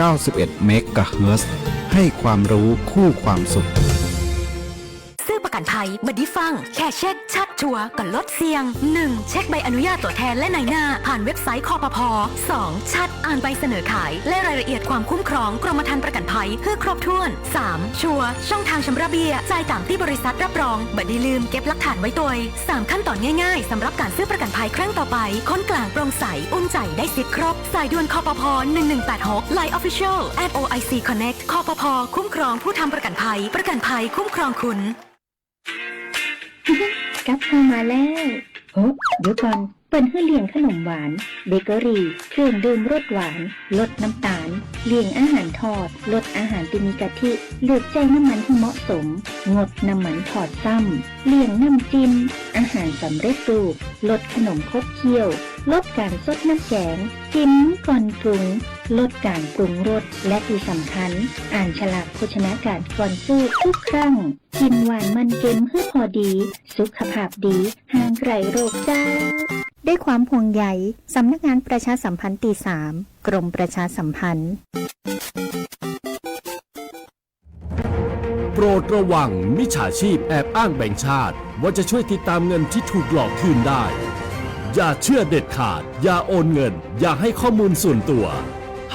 91 เมกะเฮิรตซ์ให้ความรู้คู่ความสุขซื้อประกันภัยบัดดี้ฟังแค่เช็คชัดชัวร์ก่อนลดเสี่ยง 1. เช็คใบอนุญาตตัวแทนและนายหน้าผ่านเว็บไซต์คปภ. 2. ชัดอ่านใบเสนอขายและรายละเอียดความคุ้มครองกรมธรรม์ประกันภัยเพื่อครบถ้วน 3. ชัวร์ช่องทางชำระเบี้ยจ่ายตามที่บริษัทรับรองบัดดี้ลืมเก็บหลักฐานไว้ตัว 3 ขั้นตอนง่ายๆสำหรับการซื้อประกันภัยครั้งต่อไปค้นกลางโปร่งใสอุ่นใจได้สิทธิ์ครบสายด่วนคปภ. 1186 Line Official @OIC Connect คปภ.คุ้มครองผู้ทำประกันภัยคุ้มครองคุณกับเข้ามาแล้วโอ้เดี๋ยวก่อนเปิ้นให้เลี้ยงขนมหวานเบเกอรี่เครื่องดื่มรสหวานลดน้ำตาลเลี้ยงอาหารทอดลดอาหารที่มีกะทิเลือกใจน้ำมันที่เหมาะสมงดน้ำมันทอดซ้ำเลี่ยงน้ำจิ้มอาหารสำเร็จรูปลดขนมครบเคี้ยวลดการซดน้ำแกงกินก่อนปรุงลดการปรุงรสและที่สำคัญอ่านฉลากโภชนาการก่อนซื้อทุกครั้งกินหวานมันเค็มเพื่อพอดีสุขภาพดีห่างไกลโรคจ้าด้วยความห่วงใยสำนักงานประชาสัมพันธ์ตี 3 กรมประชาสัมพันธ์โปรดระวังมิจฉาชีพแอบอ้างแบงก์ชาติว่าจะช่วยติดตามเงินที่ถูกหลอกคืนได้อย่าเชื่อเด็ดขาดอย่าโอนเงินอย่าให้ข้อมูลส่วนตัว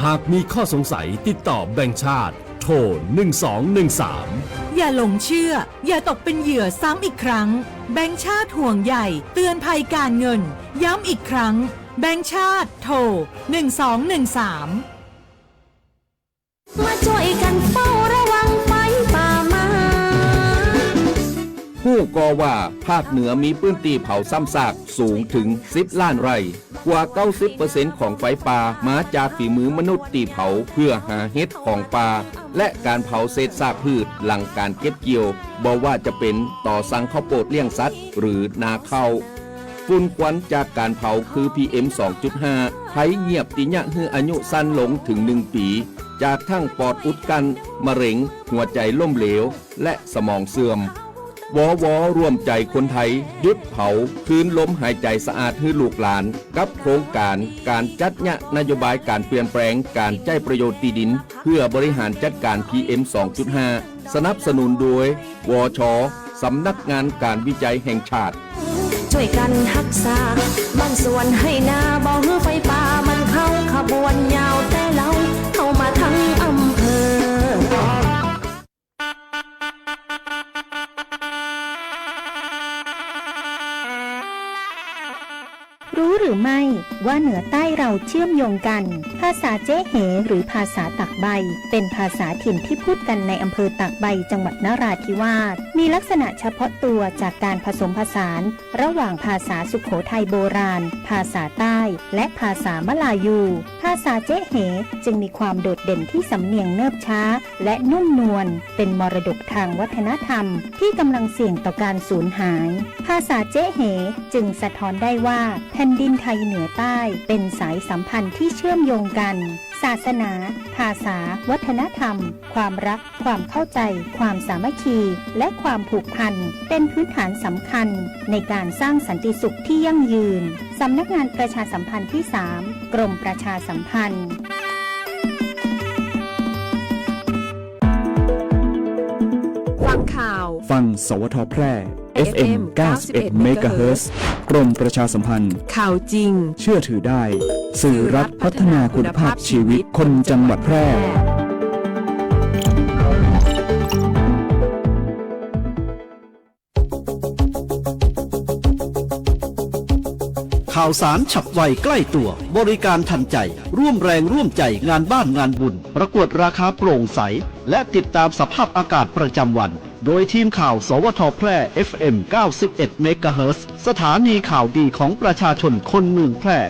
หากมีข้อสงสัยติดต่อแบงก์ชาติโทร1213อย่าหลงเชื่ออย่าตกเป็นเหยื่อซ้ำอีกครั้งแบงก์ชาติห่วงใยเตือนภัยการเงินย้ำอีกครั้งแบงก์ชาติโทร1213มาช่วยกันเฝ้าระวังไฟป่ามาผู้ก่อว่าภาคเหนือมีพื้นที่เผาซ้ำซากสูงถึง10 ล้านไร่กว่า 90% ของไฟป่ามาจากฝีมือมนุษย์ที่เผาเพื่อหาเห็ดของป่าและการเผาเศษซากพืชหลังการเก็บเกี่ยวบ่ว่าจะเป็นต่อสั่งข้าวโพดเลี้ยงสัตว์หรือนาข้าวฝุ่นควันจากการเผาคือ PM 2.5 ภัยเงียบติญะฮืออายุสั้นลงถึง1 ปีจากทั้งปอดอุดกันมะเร็งหัวใจล้มเหลวและสมองเสื่อมวร่วมใจคนไทยหยุดเผาคืนลมหายใจสะอาดให้ลูกหลานกับโครงการจัดยะนโยบายการเปลี่ยนแปลงการใช้ประโยชน์ที่ดินเพื่อบริหารจัดการ PM 2.5 สนับสนุนโดยวช.สำนักงานการวิจัยแห่งชาติช่วยกันรักษาบ้านสวนให้นาบ่ฮือไฟป่ามันเข้าขบวนยาวแต่เราเข้ามาทั้งอำเภอรู้หรือไม่ว่าเหนือใต้เราเชื่อมโยงกันภาษาเจ๊เหหรือภาษาตากใบเป็นภาษาถิ่นที่พูดกันในอำเภอตากใบจังหวัดนราธิวาสมีลักษณะเฉพาะตัวจากการผสมผสานระหว่างภาษาสุโขทัยโบราณภาษาใต้และภาษามลายูภาษาเจ๊เหจึงมีความโดดเด่นที่สำเนียงเนิบช้าและนุ่มนวลเป็นมรดกทางวัฒนธรรมที่กำลังเสี่ยงต่อการสูญหายภาษาเจ๊เหจึงสะท้อนได้ว่าแผ่นดินไทยเหนือใต้เป็นสายสัมพันธ์ที่เชื่อมโยงกันศาสนาภาษาวัฒนธรรมความรักความเข้าใจความสามัคคีและความผูกพันเป็นพื้นฐานสำคัญในการสร้างสันติสุขที่ยั่งยืนสำนักงานประชาสัมพันธ์ที่ 3 กรมประชาสัมพันธ์ฟังข่าวฟังสวทแพร่ FM 91 เมกะเฮิรตซ์กรมประชาสัมพันธ์ข่าวจริงเชื่อถือได้สื่อรัฐพัฒนาคุณภาพชีวิตคนจังหวัดแพร่ข่าวสารฉับไวใกล้ตัวบริการทันใจร่วมแรงร่วมใจงานบ้านงานบุญประกวดราคาโปร่งใสและติดตามสภาพอากาศประจำวันโดยทีมข่าวสวทแพร่ FM 91 เมกะเฮิรตซ์สถานีข่าวดีของประชาชนคนเมืองแพร่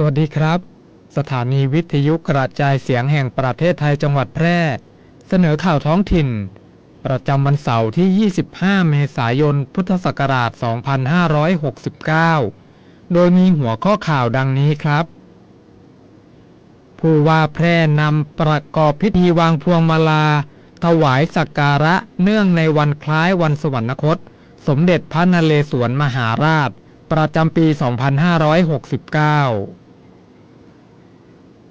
สวัสดีครับสถานีวิทยุกระจายเสียงแห่งประเทศไทยจังหวัดแพร่เสนอข่าวท้องถิ่น ประจำวันเสาร์ที่ 25 เมษายน พุทธศักราช 2569 โดยมีหัวข้อข่าวดังนี้ครับ ผู้ว่าแพร่นำประกอบพิธีวางพวงมาลาถวายสักการะเนื่องในวันคล้ายวันสวรรคตสมเด็จพระนเรศวรมหาราชประจำปี 2569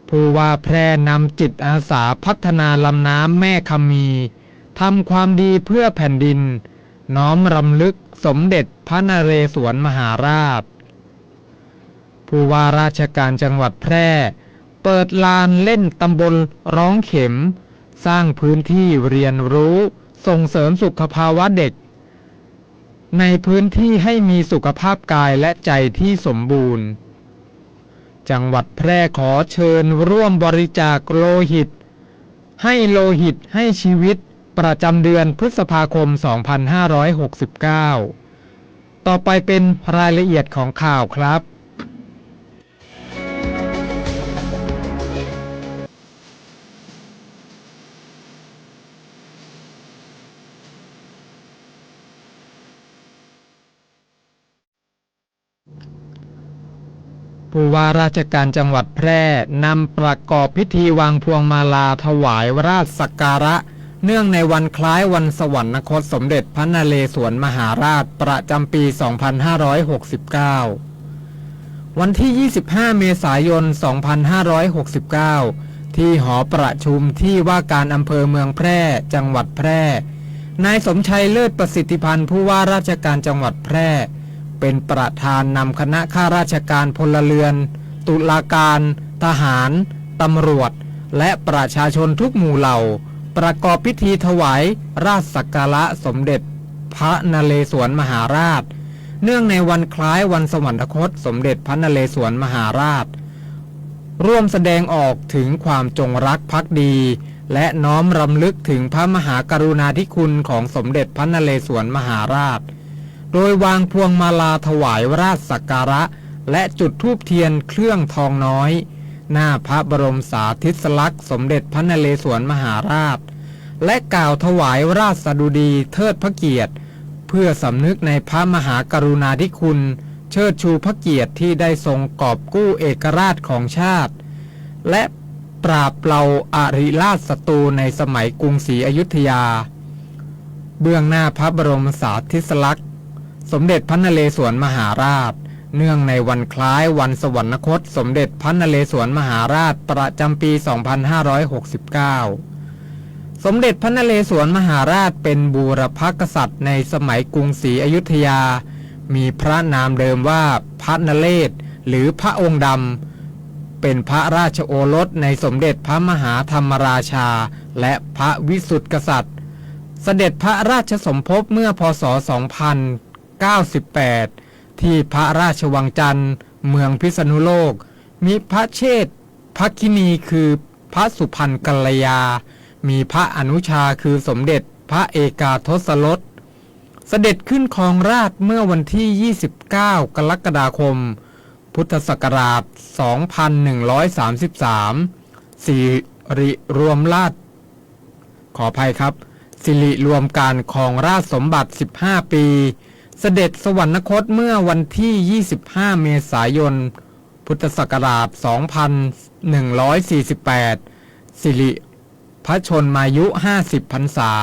ผู้ว่าแพร่นำจิตอาสาพัฒนาลำน้ำแม่คำมีทำความดีเพื่อแผ่นดินน้อมรำลึกสมเด็จพระนเรศวรมหาราชผู้ว่าราชการจังหวัดแพร่เปิดลานเล่นตำบลร้องเข็มสร้างพื้นที่เรียนรู้ส่งเสริมสุขภาวะเด็กในพื้นที่ให้มีสุขภาพกายและใจที่สมบูรณ์จังหวัดแพร่ขอเชิญร่วมบริจาคโลหิตให้โลหิตให้ชีวิตประจำเดือนพฤษภาคม 2569 ต่อไปเป็นรายละเอียดของข่าวครับผู้ว่าราชการจังหวัดแพร่นำประกอบพิธีวางพวงมาลาถวายราชสักการะเนื่องในวันคล้ายวันสวรรคตสมเด็จพระนเรศวรมหาราชประจำปี 2569 วันที่ 25 เมษายน 2569 ที่หอประชุมที่ว่าการอำเภอเมืองแพร่จังหวัดแพร่นายสมชัยเลิศประสิทธิพันธ์ผู้ว่าราชการจังหวัดแพร่เป็นประธานนำคณะข้าราชการพลเรือนตุลาการทหารตำรวจและประชาชนทุกหมู่เหล่าประกอบพิธีถวายราชสักการะสมเด็จพระนเรศวรมหาราชเนื่องในวันคล้ายวันสวรรคตสมเด็จพระนเรศวรมหาราชร่วมแสดงออกถึงความจงรักภักดีและน้อมรำลึกถึงพระมหากรุณาธิคุณของสมเด็จพระนเรศวรมหาราชโดยวางพวงมาลาถวายราชสักการะและจุดธูปเทียนเครื่องทองน้อยหน้าพระบรมสาธิสลักษณ์สมเด็จพระนเรศวรมหาราชและกล่าวถวายราชสดุดีเทิดพระเกียรติเพื่อสำนึกในพระมหากรุณาธิคุณเชิดชูพระเกียรติที่ได้ทรงกอบกู้เอกราชของชาติและปราบเปราอาริราชศัตรูในสมัยกรุงศรีอยุธยาเบื้องหน้าพระบรมสาธิสลักษณ์สมเด็จพระนเรศวรมหาราชเนื่องในวันคล้ายวันสวรรคตสมเด็จพระนเรศวรมหาราชประจำปี 2569 สมเด็จพระนเรศวรมหาราชเป็นบูรพกษัตริย์ในสมัยกรุงศรีอยุธยามีพระนามเดิมว่าพระนเรศหรือพระองค์ดำเป็นพระราชโอรสในสมเด็จพระมหาธรรมราชาและพระวิสุทธิกษัตริย์เสด็จพระราชสมภพเมื่อพ.ศ. 2098 ที่พระราชวังจันทร์เมืองพิษณุโลกมีพระเชษฐภคินีคือพระสุพรรณกัลยามีพระอนุชาคือสมเด็จพระเอกาทศรสเสด็จขึ้นครองราชย์เมื่อวันที่ 29 กรกฎาคม พุทธศักราช 2133 สิริรวมราชขออภัยครับสิริรวมการครองราชสมบัติ 15 ปีเสด็จสวรรคตเมื่อวันที่ 25 เมษายน พุทธศักราช 2148 สิริพระชนมายุ 50 พรรษา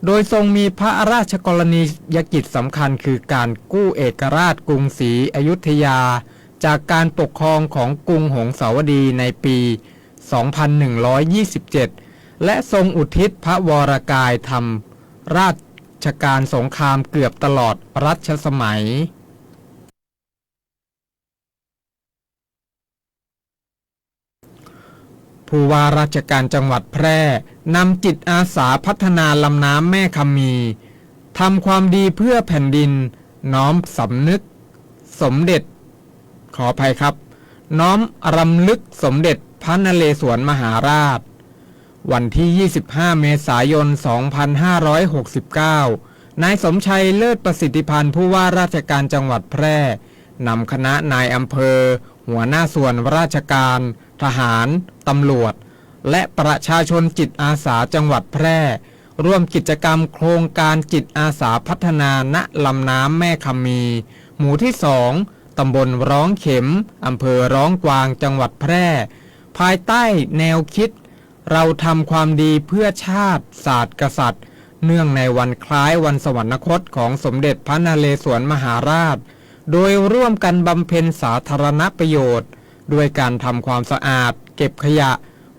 โดยทรงมีพระราชกรณียกิจสำคัญคือการกู้เอกราชกรุงศรีอยุธยาจากการปกครองของกรุงหงสาวดีในปี 2127 และทรงอุทิศพระวรกายทำราชการสงครามเกือบตลอดรัชสมัยผู้ว่าราชการจังหวัดแพร่นำจิตอาสาพัฒนาลำน้ำแม่คำมีทำความดีเพื่อแผ่นดินน้อมสำนึกสมเด็จขออภัยครับน้อมรำลึกสมเด็จพระนเรศวรมหาราชวันที่ 25 เมษายน 2569 นายสมชัยเลิศประสิทธิพันธ์ผู้ว่าราชการจังหวัดแพร่นำคณะนายอำเภอหัวหน้าส่วนราชการทหารตำรวจและประชาชนจิตอาสาจังหวัดแพร่ ร่วมกิจกรรมโครงการจิตอาสาพัฒนาณลำน้ำแม่คำมี หมู่ที่ 2 ตำบลร้องเข็ม อำเภอร้องกวาง จังหวัดแพร่ ภายใต้แนวคิดเราทำความดีเพื่อชาติศาสตร์กษัตริย์เนื่องในวันคล้ายวันสวรรคตของสมเด็จพระนเรศวรมหาราช โดยร่วมกันบำเพ็ญสาธารณประโยชน์ด้วยการทำความสะอาดเก็บขยะ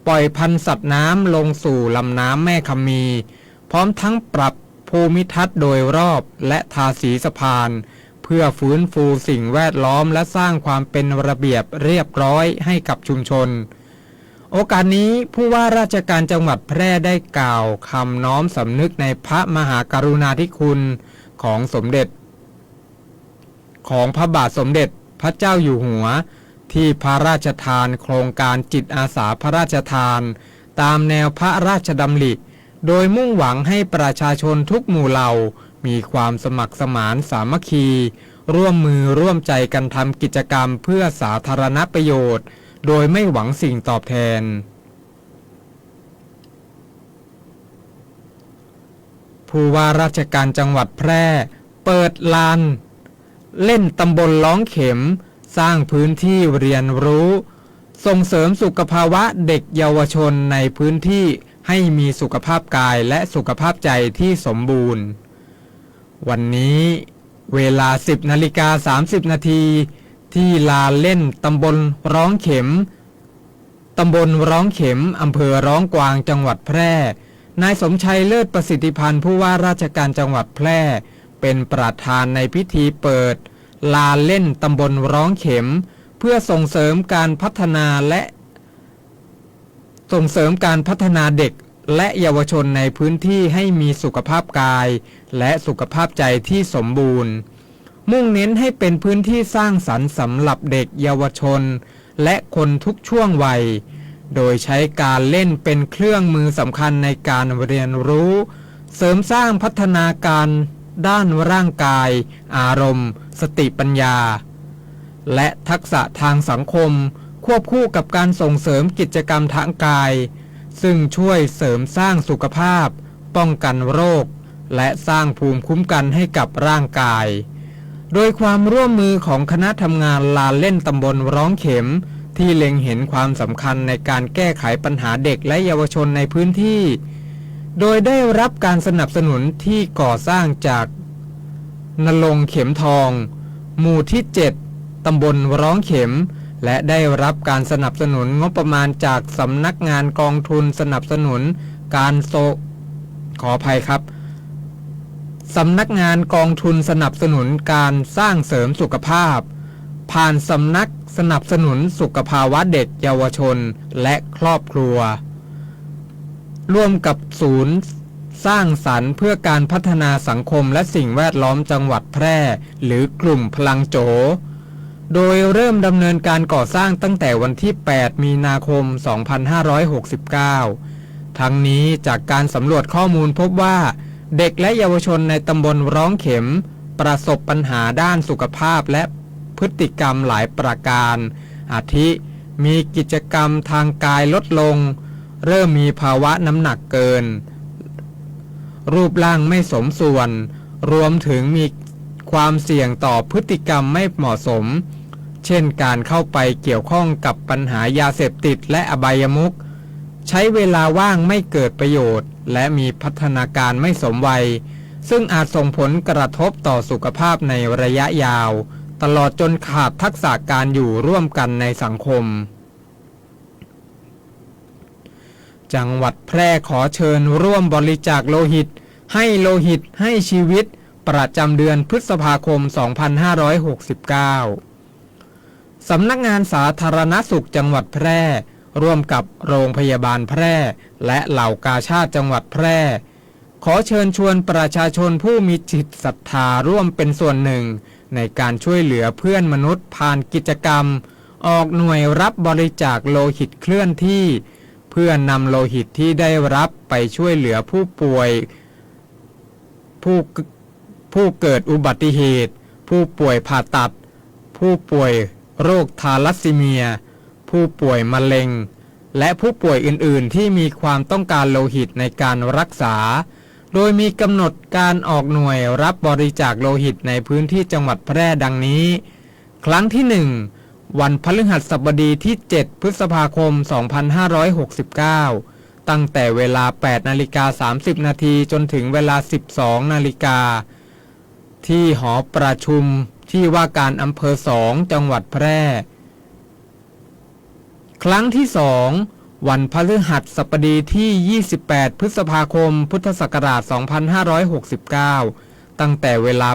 ปล่อยพันธุ์สัตว์น้ำลงสู่ลำน้ำแม่คำมีพร้อมทั้งปรับภูมิทัศน์โดยรอบและทาสีสะพานเพื่อฟื้นฟูสิ่งแวดล้อมและสร้างความเป็นระเบียบเรียบร้อยให้กับชุมชนโอกาสนี้ผู้ว่าราชการจังหวัดแพร่ได้กล่าวคำน้อมสำนึกในพระมหากรุณาธิคุณของพระบาทสมเด็จพระเจ้าอยู่หัวที่พระราชทานโครงการจิตอาสาพระราชทานตามแนวพระราชดำริโดยมุ่งหวังให้ประชาชนทุกหมู่เหล่ามีความสมัครสมานสามัคคีร่วมมือร่วมใจกันทำกิจกรรมเพื่อสาธารณประโยชน์โดยไม่หวังสิ่งตอบแทนผู้ว่าราชการจังหวัดแพร่เปิดลานเล่นตำบลร้องเข็มสร้างพื้นที่เรียนรู้ส่งเสริมสุขภาวะเด็กเยาวชนในพื้นที่ให้มีสุขภาพกายและสุขภาพใจที่สมบูรณ์วันนี้เวลา 10:30 นาทีที่ลานเล่นตำบลร้องเข็มอำเภอร้องกวางจังหวัดแพร่นายสมชัยเลิศประสิทธิพันธ์ผู้ว่าราชการจังหวัดแพร่เป็นประธานในพิธีเปิดลานเล่นตำบลร้องเข็มเพื่อส่งเสริมการพัฒนาเด็กและเยาวชนในพื้นที่ให้มีสุขภาพกายและสุขภาพใจที่สมบูรณ์มุ่งเน้นให้เป็นพื้นที่สร้างสรรค์สำหรับเด็กเยาวชนและคนทุกช่วงวัยโดยใช้การเล่นเป็นเครื่องมือสำคัญในการเรียนรู้เสริมสร้างพัฒนาการด้านร่างกายอารมณ์สติปัญญาและทักษะทางสังคมควบคู่กับการส่งเสริมกิจกรรมทางกายซึ่งช่วยเสริมสร้างสุขภาพป้องกันโรคและสร้างภูมิคุ้มกันให้กับร่างกายโดยความร่วมมือของคณะทำงานลานเล่นตำบลร้องเข็มที่เล็งเห็นความสำคัญในการแก้ไขปัญหาเด็กและเยาวชนในพื้นที่โดยได้รับการสนับสนุนที่ก่อสร้างจากณรงค์เข็มทองหมู่ที่ 7 ตำบลร้องเข็มและได้รับการสนับสนุนงบประมาณจากสำนักงานกองทุนสนับสนุนการสำนักงานกองทุนสนับสนุนการสร้างเสริมสุขภาพผ่านสำนักสนับสนุนสุขภาวะเด็กเยาวชนและครอบครัวร่วมกับศูนย์สร้างสรรค์เพื่อการพัฒนาสังคมและสิ่งแวดล้อมจังหวัดแพร่หรือกลุ่มพลังโจโดยเริ่มดำเนินการก่อสร้างตั้งแต่วันที่ 8 มีนาคม 2569 ทั้งนี้จากการสำรวจข้อมูลพบว่าเด็กและเยาวชนในตำบลร้องเข็มประสบปัญหาด้านสุขภาพและพฤติกรรมหลายประการอาทิมีกิจกรรมทางกายลดลงเริ่มมีภาวะน้ำหนักเกินรูปร่างไม่สมส่วนรวมถึงมีความเสี่ยงต่อพฤติกรรมไม่เหมาะสมเช่นการเข้าไปเกี่ยวข้องกับปัญหายาเสพติดและอบายมุขใช้เวลาว่างไม่เกิดประโยชน์และมีพัฒนาการไม่สมวัยซึ่งอาจส่งผลกระทบต่อสุขภาพในระยะยาวตลอดจนขาดทักษะการอยู่ร่วมกันในสังคมจังหวัดแพร่ขอเชิญร่วมบริจาคโลหิตให้โลหิตให้ชีวิตประจำเดือนพฤษภาคม 2569 สำนักงานสาธารณสุขจังหวัดแพร่ร่วมกับโรงพยาบาลแพร่และเหล่ากาชาดจังหวัดแพร่ขอเชิญชวนประชาชนผู้มีจิตศรัทธาร่วมเป็นส่วนหนึ่งในการช่วยเหลือเพื่อนมนุษย์ผ่านกิจกรรมออกหน่วยรับบริจาคโลหิตเคลื่อนที่เพื่อนำโลหิตที่ได้รับไปช่วยเหลือผู้ป่วยผู้เกิดอุบัติเหตุผู้ป่วยผ่าตัดผู้ป่วยโรคทาลัสซีเมียผู้ป่วยมะเร็งและผู้ป่วยอื่นๆที่มีความต้องการโลหิตในการรักษา โดยมีกำหนดการออกหน่วยรับบริจาคโลหิตในพื้นที่จังหวัดแพร่ดังนี้ ครั้งที่ 1 วันพฤหัสบดีที่ 7 พฤษภาคม 2569 ตั้งแต่เวลา 8:30 นาทีจนถึงเวลา 12 นาฬิกาที่หอประชุมที่ว่าการอำเภอ 2 จังหวัดแพร่ ครั้งที่ 2 วันพฤหัสบดีที่ 28 พฤษภาคม พุทธศักราช 2569 ตั้งแต่เวลา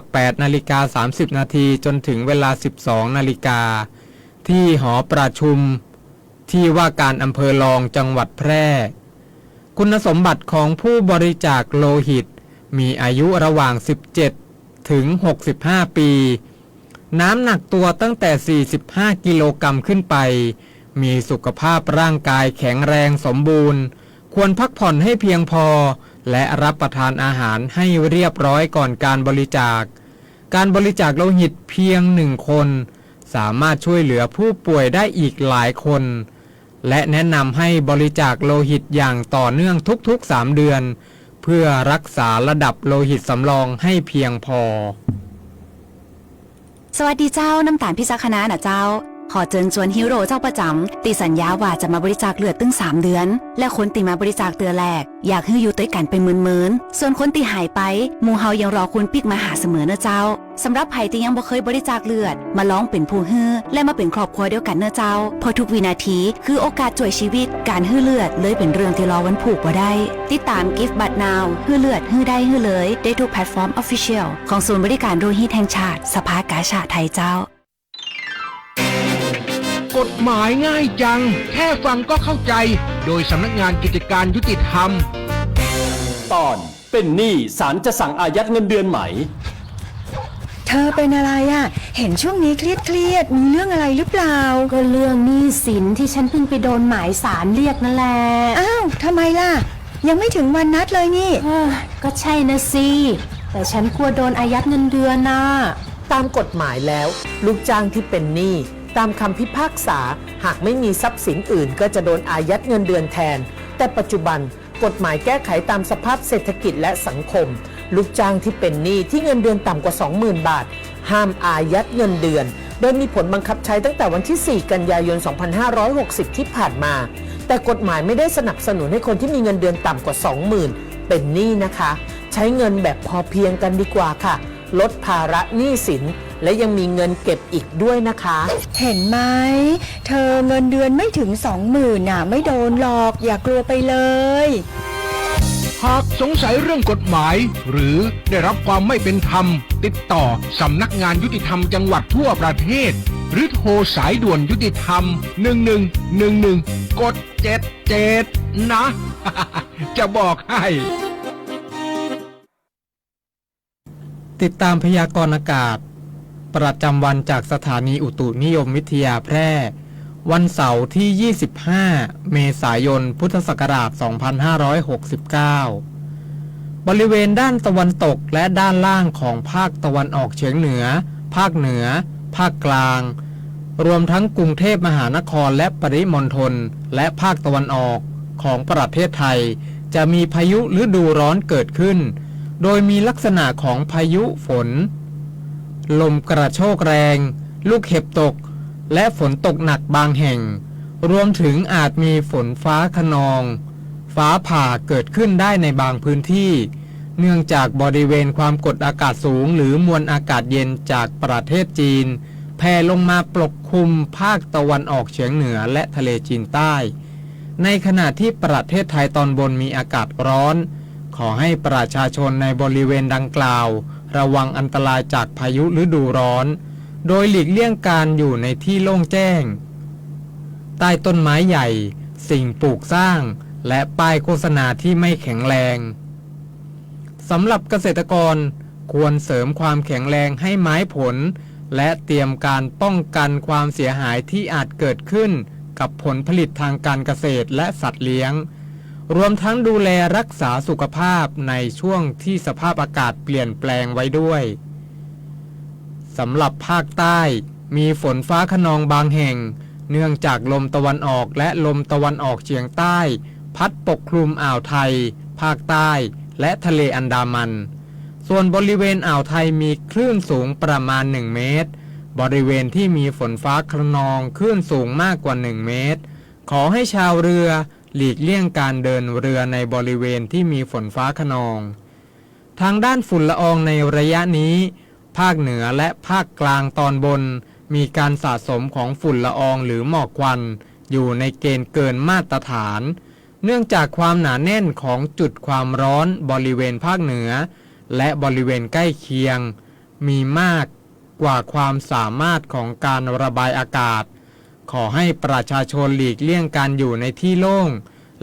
8:30 นาทีจนถึงเวลา 12 นาฬิกาที่หอประชุมที่ว่าการอำเภอรองจังหวัดแพร่ คุณสมบัติของผู้บริจาคโลหิตมีอายุระหว่าง 17 ถึง 65 ปี น้ำหนักตัวตั้งแต่ 45 กิโลกรัมขึ้นไป มีสุขภาพร่างกายแข็งแรงสมบูรณ์ ควรพักผ่อนให้เพียงพอ และรับประทานอาหารให้เรียบร้อยก่อนการบริจาค การบริจาคโลหิตเพียง1 คนสามารถช่วยเหลือผู้ป่วยได้อีกหลายคน และแนะนำให้บริจาคโลหิตอย่างต่อเนื่องทุกๆ 3 เดือน เพื่อรักษาระดับโลหิตสำรองให้เพียงพอ สวัสดีเจ้าน้ำตาลพิจักคณะนะเจ้า ขอเชิญชวนฮีโร่เจ้าประจำตีสัญญาว่าจะมาบริจาคเลือดตึง3 เดือน และคนตีมาบริจาคเตือแรกอยากให้อยู่ด้วยกันเป็นหมื่นๆส่วนคนตีหายไปหมู่เฮายังรอคุณปิกมาหาเสมอนะเจ้าสำหรับไผ่ที่ยังบ่เคยบริจาคเลือดมาลองเป็นผู้ฮื้อและมาเป็นครอบครัวเดียวกันเนอะเจ้าเพราะทุกวินาทีคือโอกาสช่วยชีวิตการฮื้อเลือดเลยเป็นเรื่องที่รอวันผูกบ่ได้ติดตาม Give But Now ฮื้อเลือดฮื้อได้ฮื้อเลยได้ทุกแพลตฟอร์ม Official ของศูนย์บริการโลหิตแห่งชาติสภากาชาดไทยเจ้าก ฎหมายง่ายจังแค่ฟังก็เข้าใจโดยสำนักงานกิจการยุติธรรม ตอนเป็นหนี้ศาลจะสั่งอายัดเงินเดือนไหม เธอเป็นอะไรอ่ะเห็นช่วงนี้เครียดมีเรื่องอะไรหรือเปล่าก็เรื่องหนี้สินที่ฉันเพิ่งไปโดนหมายศาลเรียกนั่นแหละอ้าวทำไมล่ะยังไม่ถึงวันนัดเลยนี่ก็ใช่นะสิแต่ฉันกลัวโดนอายัดเงินเดือนนะตามกฎหมายแล้วลูกจ้างที่เป็นหนี้ตามคำพิพากษาหากไม่มีทรัพย์สินอื่นก็จะโดนอายัดเงินเดือนแทนแต่ปัจจุบันกฎหมายแก้ไขตามสภาพเศรษฐกิจและสังคมลูกจ้างที่เป็นหนี้ที่เงินเดือนต่ำกว่า 20,000 บาทห้ามอายัดเงินเดือนโดยมีผลบังคับใช้ตั้งแต่วันที่ 4 กันยายน 2560 ที่ผ่านมาแต่กฎหมายไม่ได้สนับสนุนให้คนที่มีเงินเดือนต่ำกว่า 20,000 เป็นหนี้นะคะใช้เงินแบบพอเพียงกันดีกว่าค่ะลดภาระหนี้สินและยังมีเงินเก็บอีกด้วยนะคะเห็นไหมเธอเงินเดือนไม่ถึง 20,000 น่ะไม่โดนหรอกอย่ากลัวไปเลยหากสงสัยเรื่องกฎหมายหรือได้รับความไม่เป็นธรรมติดต่อสำนักงานยุติธรรมจังหวัดทั่วประเทศหรือโทรสายด่วนยุติธรรม1111กด77นะจะบอกให้ติดตามพยากรณ์อากาศประจำวันจากสถานีอุตุนิยมวิทยาแพร่วันเสาร์ที่ 25 เมษายน พุทธศักราช 2569 บริเวณด้านตะวันตกและด้านล่างของภาคตะวันออกเฉียงเหนือ ภาคเหนือ ภาคกลาง รวมทั้งกรุงเทพมหานครและปริมณฑลและภาคตะวันออกของประเทศไทยจะมีพายุฤดูร้อนเกิดขึ้นโดยมีลักษณะของพายุฝนลมกระโชกแรงลูกเห็บตกและฝนตกหนักบางแห่งรวมถึงอาจมีฝนฟ้าคะนองฟ้าผ่าเกิดขึ้นได้ในบางพื้นที่เนื่องจากบริเวณความกดอากาศสูงหรือมวลอากาศเย็นจากประเทศจีนแผ่ลงมาปกคลุมภาคตะวันออกเฉียงเหนือและทะเลจีนใต้ในขณะที่ประเทศไทยตอนบนมีอากาศร้อนขอให้ประชาชนในบริเวณดังกล่าวระวังอันตรายจากพายุฤดูร้อนโดยหลีกเลี่ยงการอยู่ในที่โล่งแจ้งใต้ต้นไม้ใหญ่สิ่งปลูกสร้างและป้ายโฆษณาที่ไม่แข็งแรงสำหรับเกษตรกรควรเสริมความแข็งแรงให้ไม้ผลและเตรียมการป้องกันความเสียหายที่อาจเกิดขึ้นกับผลผลิตทางการเกษตรและสัตว์เลี้ยงรวมทั้งดูแลรักษาสุขภาพในช่วงที่สภาพอากาศเปลี่ยนแปลงไว้ด้วยสำหรับภาคใต้มีฝนฟ้าคะนองบางแห่งเนื่องจากลมตะวันออกและลมตะวันออกเฉียงใต้พัดปกคลุมอ่าวไทยภาคใต้ และทะเลอันดามันส่วนบริเวณอ่าวไทยมีคลื่นสูงประมาณ1เมตรบริเวณที่มีฝนฟ้าคะนองคลื่นสูงมากกว่า1เมตรขอให้ชาวเรือหลีกเลี่ยงการเดินเรือในบริเวณที่มีฝนฟ้าคะนองทางด้านฝุ่นละอองในระยะนี้ภาคเหนือและภาคกลางตอนบนมีการสะสมของฝุ่นละอองหรือหมอกควันอยู่ในเกณฑ์เกินมาตรฐานเนื่องจากความหนาแน่นของจุดความร้อนบริเวณภาคเหนือและบริเวณใกล้เคียงมีมากกว่าความสามารถของการระบายอากาศขอให้ประชาชนหลีกเลี่ยงการอยู่ในที่โล่ง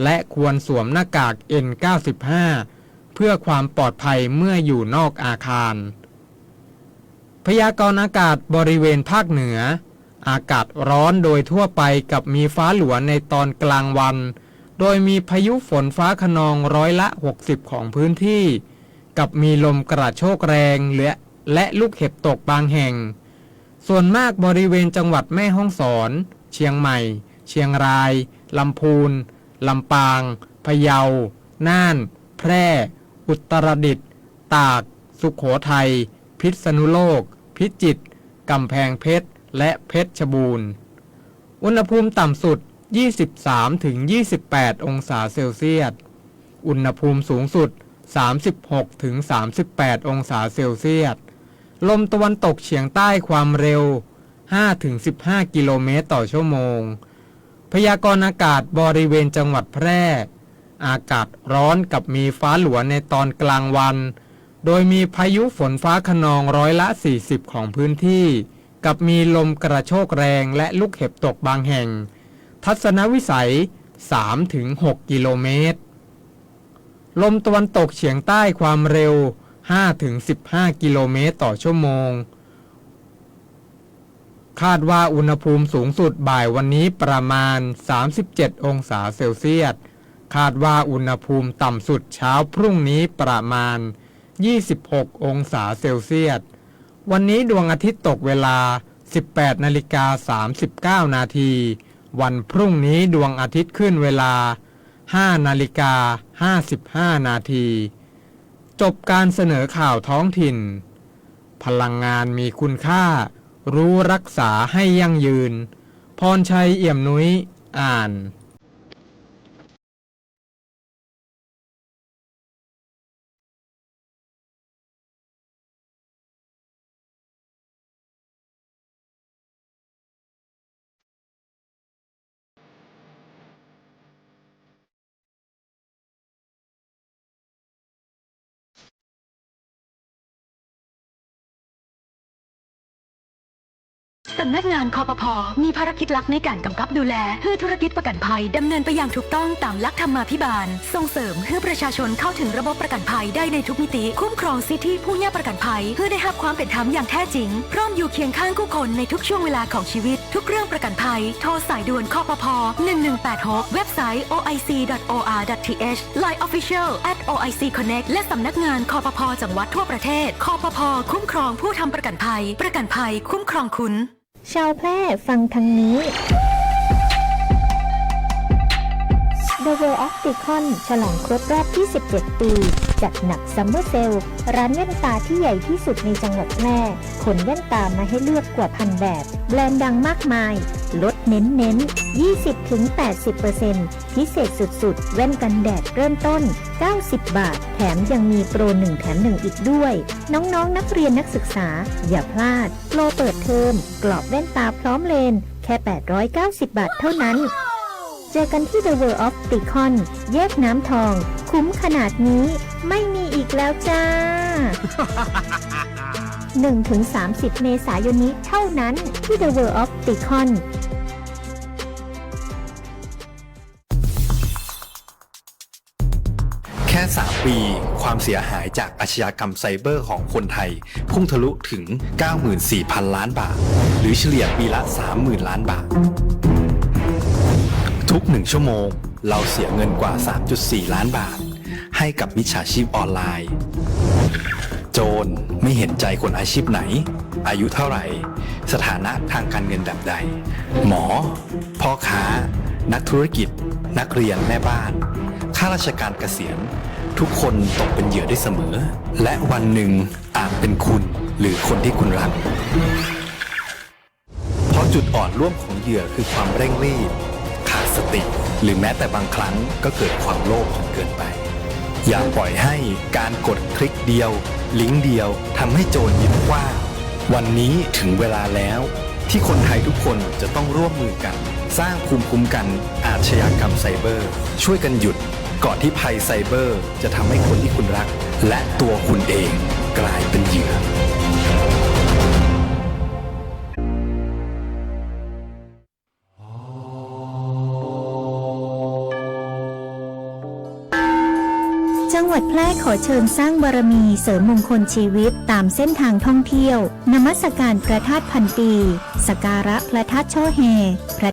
และควรสวมหน้ากาก N95 เพื่อความปลอดภัยเมื่ออยู่นอกอาคารพยากรณ์อากาศบริเวณภาคเหนืออากาศร้อนโดยทั่วไปกับมีฟ้าหลัวในตอนกลางวันโดยมีพายุฝนฟ้าคะนอง60%ของพื้นที่กับมีลมกระโชกแรงและลูกเห็บตกบางแห่งส่วนมากบริเวณจังหวัดแม่ฮ่องสอนเชียงใหม่เชียงรายลำพูนลำปางพะเยาน่านแพร่อุตรดิตถ์ตากสุโขทัยพิษณุโลกพิจิตรกำแพงเพชรและเพชรบูรณ์อุณหภูมิต่ำสุด 23-28 องศาเซลเซียสอุณหภูมิสูงสุด 36-38 องศาเซลเซียสลมตะวันตกเฉียงใต้ความเร็ว 5-15 กิโลเมตรต่อชั่วโมงพยากรณ์อากาศบริเวณจังหวัดแพร่อากาศร้อนกับมีฟ้าหลัวในตอนกลางวันโดยมีพายุฝนฟ้าคะนอง40%ของพื้นที่กับมีลมกระโชกแรงและลูกเห็บตกบางแห่งทัศนวิสัย 3-6 กิโลเมตรลมตะวันตกเฉียงใต้ความเร็ว 5-15 กิโลเมตรต่อชั่วโมงคาดว่าอุณหภูมิสูงสุดบ่ายวันนี้ประมาณ37องศาเซลเซียสคาดว่าอุณหภูมิต่ำสุดเช้าพรุ่งนี้ประมาณ26องศาเซลเซียสวันนี้ดวงอาทิตย์ตกเวลา 18:39 นาทีวันพรุ่งนี้ดวงอาทิตย์ขึ้นเวลา 5:55 นาทีจบการเสนอข่าวท้องถิ่นพลังงานมีคุณค่ารู้รักษาให้ยั่งยืนพรชัยเอี่ยมนุ้ยอ่านสำนักงานคปภ.มีภารกิจหลักในการกำกับดูแลให้ธุรกิจประกันภัยดำเนินไปอย่างถูกต้องตามหลักธรรมาภิบาลส่งเสริมให้ประชาชนเข้าถึงระบบประกันภัยได้ในทุกมิติคุ้มครองสิทธิผู้ย่าประกันภัยเพื่อได้รับความเป็นธรรมอย่างแท้จริงพร้อมอยู่เคียงข้างผู้คนในทุกช่วงเวลาของชีวิตทุกเรื่องประกันภัยโทรสายด่วนคปภ. 1186เว็บไซต์ oic.or.th Line Official @oicconnect และสำนักงานคปภ.จังหวัดทั่วประเทศคปภ.คุ้มครองผู้ทำประกันภัยคุ้มครองคุณชาวแพร่ฟังทางนี้ The World of Beacon ฉลองครบรอบ27 ปีจัดหนักซัมเมอร์เซลล์ร้านแว่นตาที่ใหญ่ที่สุดในจังหวัดแพร่ขนแว่นตามาให้เลือกกว่าพันแบบแบรนด์ดังมากมายลดเน้น 20-80% พิเศษสุดๆแว่นกันแดดเริ่มต้น90 บาทแถมยังมีโปร1แถม1อีกด้วยน้องๆนักเรียนนักศึกษาอย่าพลาดโปรเปิดเทอมกรอบแว่นตาพร้อมเลนแค่890 บาทเท่านั้นเจอกันที่ The World of Beacon แยกน้ำทองคุ้มขนาดนี้ไม่มีอีกแล้วจ้า 1-30 เมษายนนี้เท่านั้นที่ The World of Beaconแค่ 3 ปีความเสียหายจากอาชญากรรมไซเบอร์ของคนไทยพุ่งทะลุถึง 94,000 ล้านบาทหรือเฉลี่ยปีละ 30,000 ล้านบาททุก1ชั่วโมงเราเสียเงินกว่า 3.4 ล้านบาทให้กับมิจฉาชีพออนไลน์โจรไม่เห็นใจคนอาชีพไหนอายุเท่าไหร่สถานะทางการเงินแบบใดหมอพ่อค้านักธุรกิจนักเรียนแม่บ้านข้าราชการเกษียณ ทุกคนตกเป็นเหยื่อได้เสมอ และวันหนึ่งอาจเป็นคุณหรือคนที่คุณรักเพราะจุดอ่อนร่วมของเหยื่อคือความเร่งรีบขาดสติหรือแม้แต่บางครั้งก็เกิดความโลภจนเกินไปอย่าปล่อยให้การกดคลิกเดียวลิงก์เดียวทำให้โจรยิ้มกว้างวันนี้ถึงเวลาแล้วที่คนไทยทุกคนจะต้องร่วมมือกันสร้างภูมิคุ้มกันอาชญากรรมไซเบอร์ช่วยกันหยุดก่อนที่ภัยไซเบอร์จะทำให้คนที่คุณรักและตัวคุณเองกลายเป็นเหยื่อจังหวัดแพร่ขอเชิญสร้างบารมีเสริมมงคลชีวิตตามเส้นทางท่องเที่ยวนมัสการพระธาตุพันปีสักการะพระธาตุช่อแฮพระ